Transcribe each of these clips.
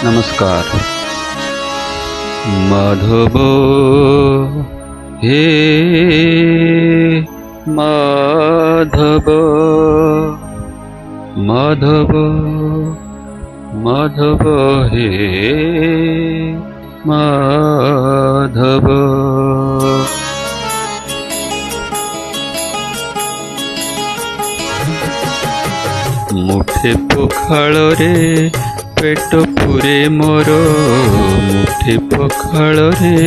নমস্কার। মাধব হে মাধব, মাধব মাধব হে মাধব। মুঠে পখাଳରେ পেট পুরে মোর, মুঠେ ପଖାଳରେ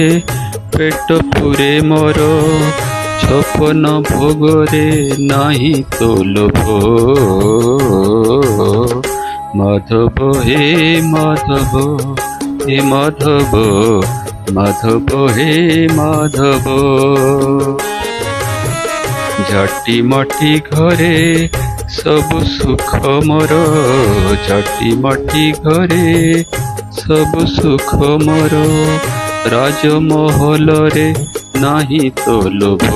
পেট পুরে মোর, ଛପନ ଭୋଗରେ ନାହିଁ ତ ଲୋଭ। ମାଧବ হে মাধব, হে মাধব, মাধব হে মাধব। ଝାଟି ମାଟି ଘରେ ସବୁ ସୁଖ ମୋର, ଝାଟି ମାଟି ଘରେ ସବୁ ସୁଖ ମୋର, ରାଜମହଲରେ ନାହିଁ ତ ଲୋଭ।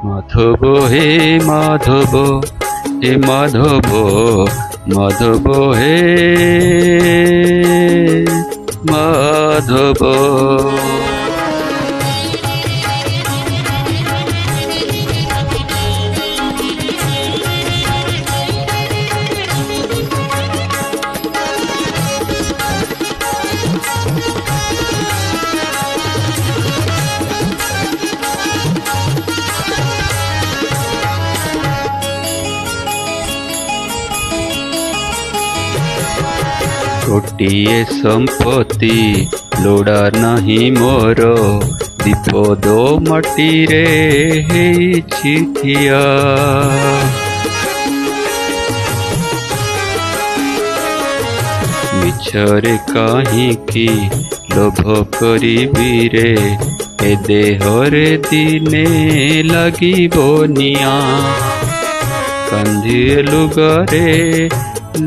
ମାଧବ হে ମାଧବ, হে মাধব, মাধব হে মাধব। ଗୋଟିଏ ସମ୍ପତ୍ତି ଲୋଡ଼ା ନାହିଁ ମୋର, ବିପଦ ମାଟିରେ ହେଇଛି ଠିଆ। ମିଛରେ କାହିଁକି ଲୋଭ କରିବି ରେ, ଏ ଦେହରେ ଦିନେ ଲାଗିବ ନିଆଁ। କାନ୍ଦିଏ ଲୁଗାରେ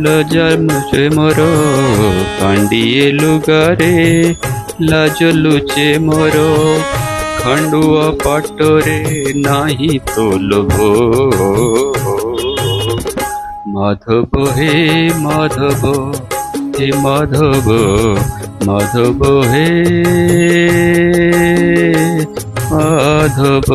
ଲଜା ଲୁଚେ ମୋର, କାଣ୍ଡିଏ ଲୁଗାରେ ଲାଜ ଲୁଚେ ମୋର, ଖଣ୍ଡୁଆ ପାଟରେ ନାହିଁ ତ ଲୋଭ। ମାଧବ হে মাধব, হে মাধব, মাধব হে মাধব।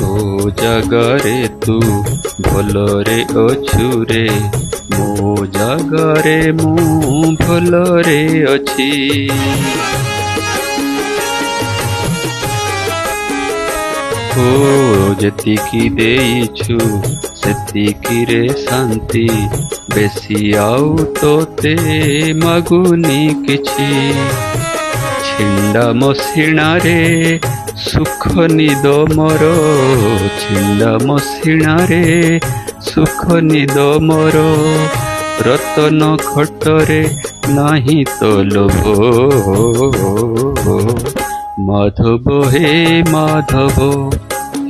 ଓ ଜାଗାରେ ତୁ ଭଲରେ ଅଛୁ ରେ, ମୋ ଜାଗାରେ ମୁଁ ଭଲରେ ଅଛି। ଓ ଯେତିକି ଦେଇଛୁ ସେତିକିରେ ଶାନ୍ତି, ବେଶୀ ଆଉ ତୋତେ ମାଗୁନି କିଛି। ଛିଣ୍ଡା ମସିଣାରେ ସୁଖ ନିଦ ମୋର, ଛିଣ୍ଡା ମସିଣାରେ ସୁଖ ନିଦ ମୋର, ରତନ ଖଟରେ ନାହିଁ ତ ଲୋଭ। ମାଧବ হে মাধব,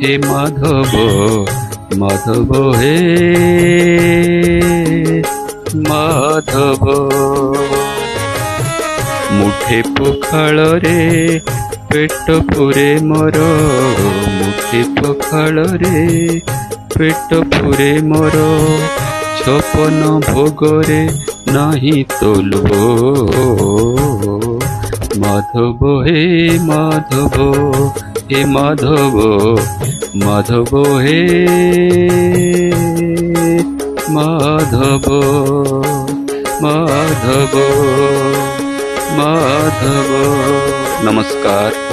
হে মাধব, মাধব হে মাধব। মুঠে পখাଳରେ পেট পুরে মোর, মুঠে পখাଳରେ পেট পুরে মোর, ଛପନ ଭୋଗରେ ନାହିଁ ତ ଲୋଭ। মাধব হে মাধব, হে মাধব, মাধব হে মাধব, মাধব মাধব। নমস্কার।